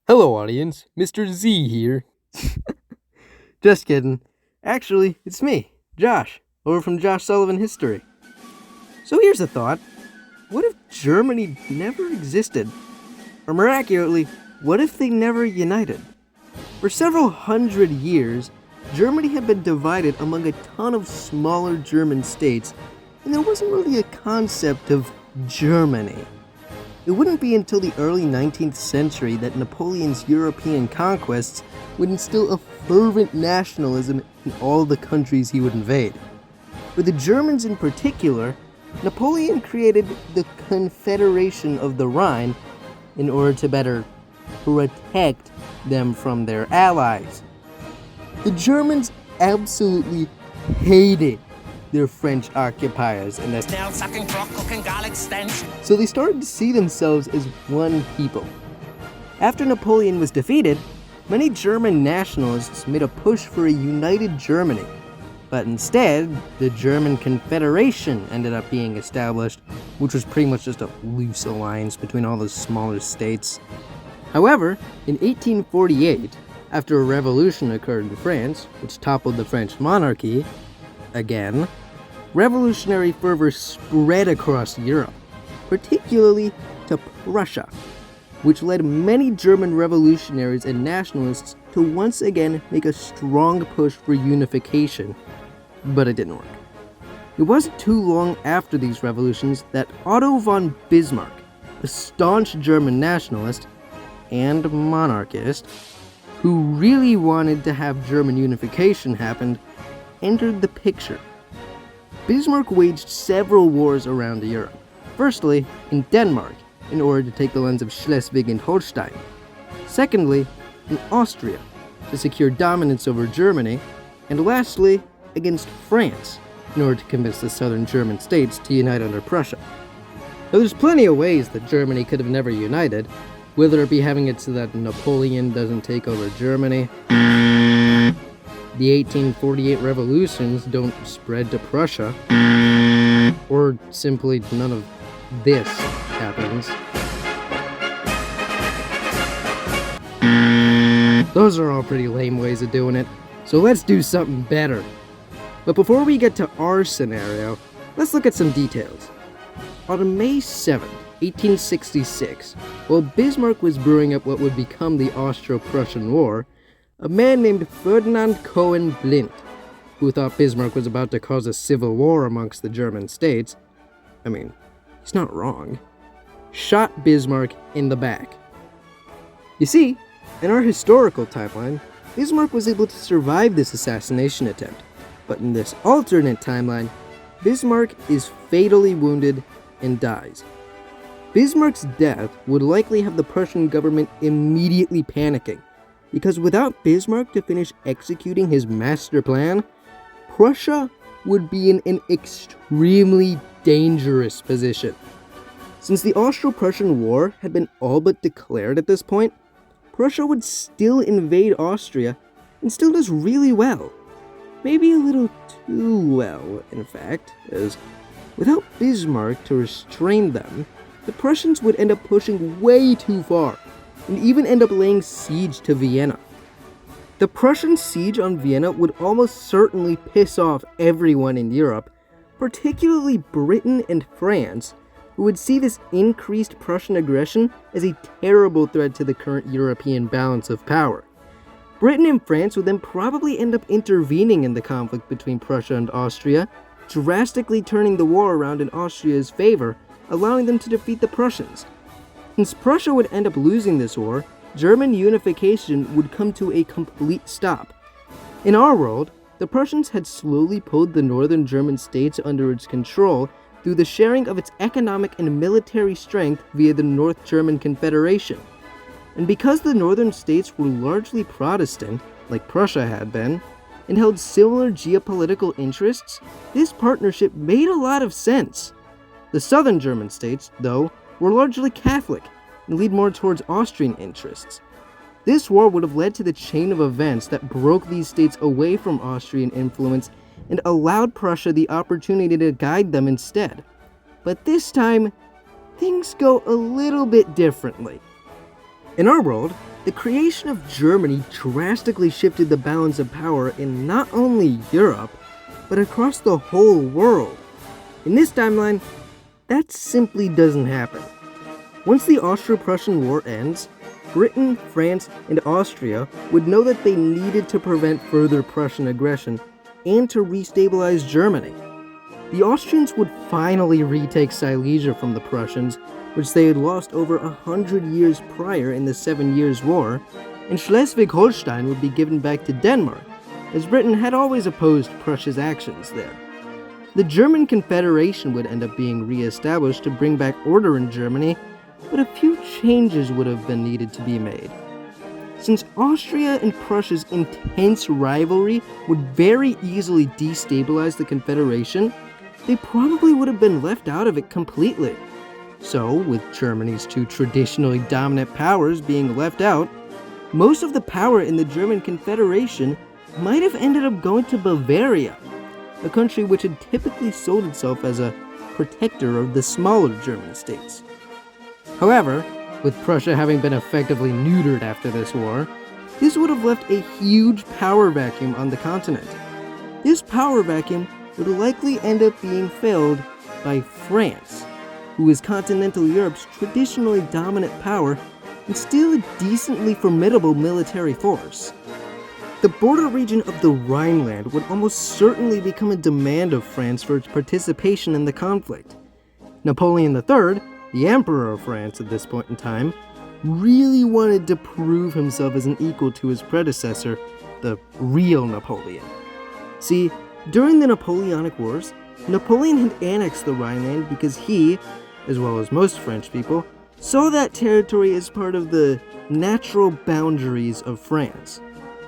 Hello, audience. Mr. Z here. Just kidding. Actually, it's me, Josh, over from Josh Sullivan History. So here's a thought. What if Germany never existed? Or more accurately, what if they never united? For several hundred years, Germany had been divided among a ton of smaller German states, and there wasn't really a concept of Germany. It wouldn't be until the early 19th century that Napoleon's European conquests would instill a fervent nationalism in all the countries he would invade. For the Germans in particular, Napoleon created the Confederation of the Rhine in order to better protect them from their allies. The Germans absolutely hated their French occupiers and their snail-sucking, frog-cooking, garlic stench. So they started to see themselves as one people. After Napoleon was defeated, many German nationalists made a push for a united Germany, but instead, the German Confederation ended up being established, which was pretty much just a loose alliance between all those smaller states. However, in 1848, after a revolution occurred in France, which toppled the French monarchy, again, revolutionary fervor spread across Europe, particularly to Prussia, which led many German revolutionaries and nationalists to once again make a strong push for unification, but it didn't work. It wasn't too long after these revolutions that Otto von Bismarck, a staunch German nationalist and monarchist, who really wanted to have German unification happen, entered the picture. Bismarck waged several wars around Europe. Firstly, in Denmark, in order to take the lands of Schleswig and Holstein. Secondly, in Austria, to secure dominance over Germany. And lastly, against France, in order to convince the southern German states to unite under Prussia. Now, there's plenty of ways that Germany could have never united, whether it be having it so that Napoleon doesn't take over Germany, the 1848 revolutions don't spread to Prussia, or simply none of this happens. Those are all pretty lame ways of doing it, so let's do something better. But before we get to our scenario, let's look at some details. On May 7, 1866, while Bismarck was brewing up what would become the Austro-Prussian War, a man named Ferdinand Cohen-Blindt, who thought Bismarck was about to cause a civil war amongst the German states, I mean, he's not wrong, shot Bismarck in the back. You see, in our historical timeline, Bismarck was able to survive this assassination attempt, but in this alternate timeline, Bismarck is fatally wounded and dies. Bismarck's death would likely have the Prussian government immediately panicking, because without Bismarck to finish executing his master plan, Prussia would be in an extremely dangerous position. Since the Austro-Prussian War had been all but declared at this point, Prussia would still invade Austria and still does really well. Maybe a little too well, in fact, as without Bismarck to restrain them, the Prussians would end up pushing way too far, and even end up laying siege to Vienna. The Prussian siege on Vienna would almost certainly piss off everyone in Europe, particularly Britain and France, who would see this increased Prussian aggression as a terrible threat to the current European balance of power. Britain and France would then probably end up intervening in the conflict between Prussia and Austria, drastically turning the war around in Austria's favor, allowing them to defeat the Prussians. Since Prussia would end up losing this war, German unification would come to a complete stop. In our world, the Prussians had slowly pulled the northern German states under its control through the sharing of its economic and military strength via the North German Confederation. And because the northern states were largely Protestant, like Prussia had been, and held similar geopolitical interests, this partnership made a lot of sense. The southern German states, though, were largely Catholic and lead more towards Austrian interests. This war would have led to the chain of events that broke these states away from Austrian influence and allowed Prussia the opportunity to guide them instead. But this time, things go a little bit differently. In our world, the creation of Germany drastically shifted the balance of power in not only Europe, but across the whole world. In this timeline, that simply doesn't happen. Once the Austro-Prussian War ends, Britain, France, and Austria would know that they needed to prevent further Prussian aggression and to restabilize Germany. The Austrians would finally retake Silesia from the Prussians, which they had lost over 100 years prior in the 7 Years' War, and Schleswig-Holstein would be given back to Denmark, as Britain had always opposed Prussia's actions there. The German Confederation would end up being re-established to bring back order in Germany, but a few changes would have been needed to be made. Since Austria and Prussia's intense rivalry would very easily destabilize the Confederation, they probably would have been left out of it completely. So, with Germany's two traditionally dominant powers being left out, most of the power in the German Confederation might have ended up going to Bavaria, a country which had typically sold itself as a protector of the smaller German states. However, with Prussia having been effectively neutered after this war, this would have left a huge power vacuum on the continent. This power vacuum would likely end up being filled by France, who is continental Europe's traditionally dominant power and still a decently formidable military force. The border region of the Rhineland would almost certainly become a demand of France for its participation in the conflict. Napoleon III, the Emperor of France at this point in time, really wanted to prove himself as an equal to his predecessor, the real Napoleon. See, during the Napoleonic Wars, Napoleon had annexed the Rhineland because he, as well as most French people, saw that territory as part of the natural boundaries of France.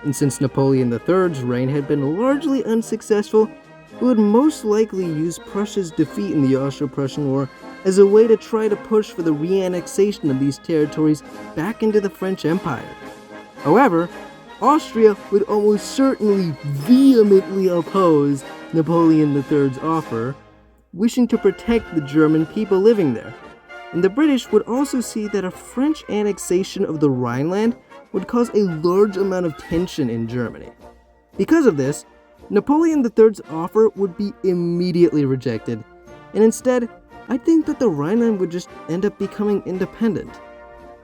And since Napoleon III's reign had been largely unsuccessful, he would most likely use Prussia's defeat in the Austro-Prussian War as a way to try to push for the re-annexation of these territories back into the French Empire. However, Austria would almost certainly vehemently oppose Napoleon III's offer, wishing to protect the German people living there. And the British would also see that a French annexation of the Rhineland would cause a large amount of tension in Germany. Because of this, Napoleon III's offer would be immediately rejected, and instead, I think that the Rhineland would just end up becoming independent.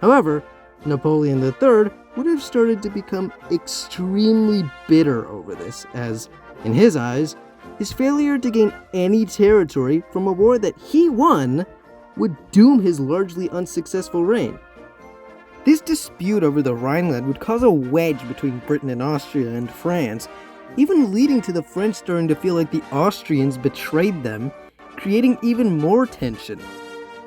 However, Napoleon III would have started to become extremely bitter over this, as, in his eyes, his failure to gain any territory from a war that he won would doom his largely unsuccessful reign. This dispute over the Rhineland would cause a wedge between Britain and Austria and France, even leading to the French starting to feel like the Austrians betrayed them, creating even more tension.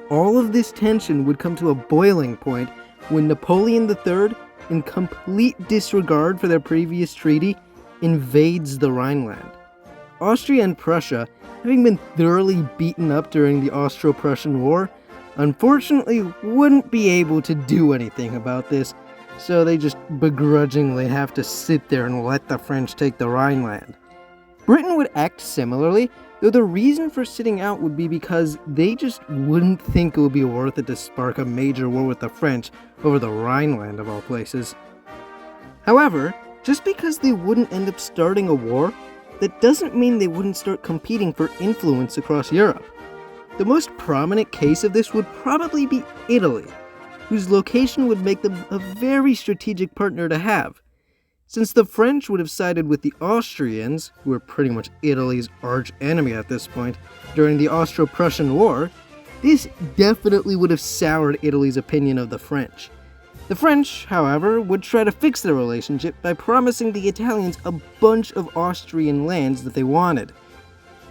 All of this tension would come to a boiling point when Napoleon III, in complete disregard for their previous treaty, invades the Rhineland. Austria and Prussia, having been thoroughly beaten up during the Austro-Prussian War, unfortunately wouldn't be able to do anything about this, so they just begrudgingly have to sit there and let the French take the Rhineland. Britain would act similarly, though the reason for sitting out would be because they just wouldn't think it would be worth it to spark a major war with the French over the Rhineland of all places. However, just because they wouldn't end up starting a war, that doesn't mean they wouldn't start competing for influence across Europe. The most prominent case of this would probably be Italy, whose location would make them a very strategic partner to have. Since the French would have sided with the Austrians, who were pretty much Italy's arch enemy at this point, during the Austro-Prussian War, this definitely would have soured Italy's opinion of the French. The French, however, would try to fix their relationship by promising the Italians a bunch of Austrian lands that they wanted.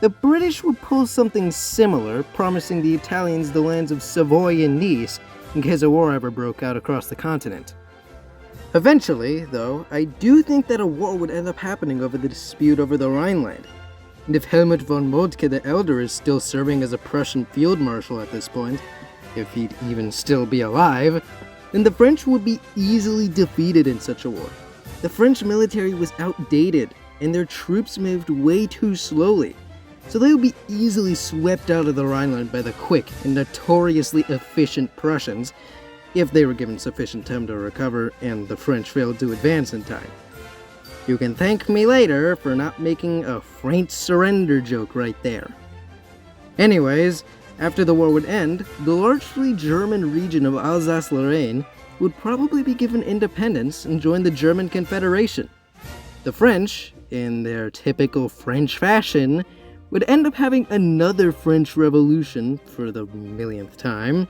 The British would pull something similar, promising the Italians the lands of Savoy and Nice in case a war ever broke out across the continent. Eventually, though, I do think that a war would end up happening over the dispute over the Rhineland. And if Helmut von Moltke the Elder is still serving as a Prussian field marshal at this point, if he'd even still be alive, then the French would be easily defeated in such a war. The French military was outdated, and their troops moved way too slowly, so they would be easily swept out of the Rhineland by the quick and notoriously efficient Prussians, if they were given sufficient time to recover and the French failed to advance in time. You can thank me later for not making a French surrender joke right there. Anyways, after the war would end, the largely German region of Alsace-Lorraine would probably be given independence and join the German Confederation. The French, in their typical French fashion, would end up having another French Revolution for the millionth time,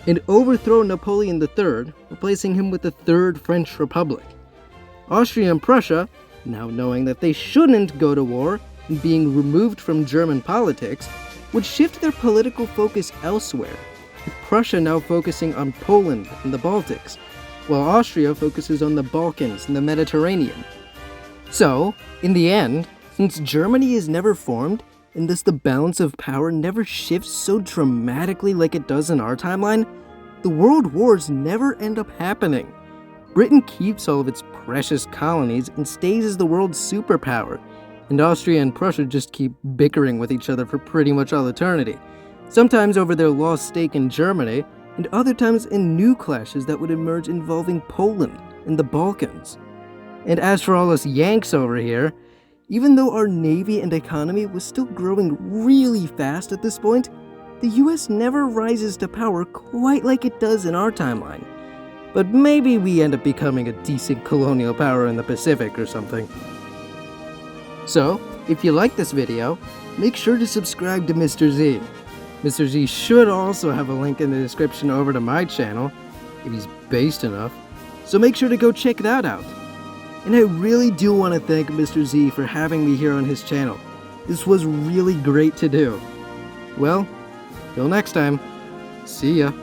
and overthrow Napoleon III, replacing him with the Third French Republic. Austria and Prussia, now knowing that they shouldn't go to war and being removed from German politics, would shift their political focus elsewhere, with Prussia now focusing on Poland and the Baltics, while Austria focuses on the Balkans and the Mediterranean. So, in the end, since Germany is never formed, and thus the balance of power never shifts so dramatically like it does in our timeline, the world wars never end up happening. Britain keeps all of its precious colonies and stays as the world's superpower, and Austria and Prussia just keep bickering with each other for pretty much all eternity, sometimes over their lost stake in Germany, and other times in new clashes that would emerge involving Poland and the Balkans. And as for all us Yanks over here, even though our navy and economy was still growing really fast at this point, the US never rises to power quite like it does in our timeline. But maybe we end up becoming a decent colonial power in the Pacific or something. So, if you like this video, make sure to subscribe to Mr. Z. Mr. Z should also have a link in the description over to my channel, if he's based enough, so make sure to go check that out. And I really do want to thank Mr. Z for having me here on his channel. This was really great to do. Well, till next time, see ya.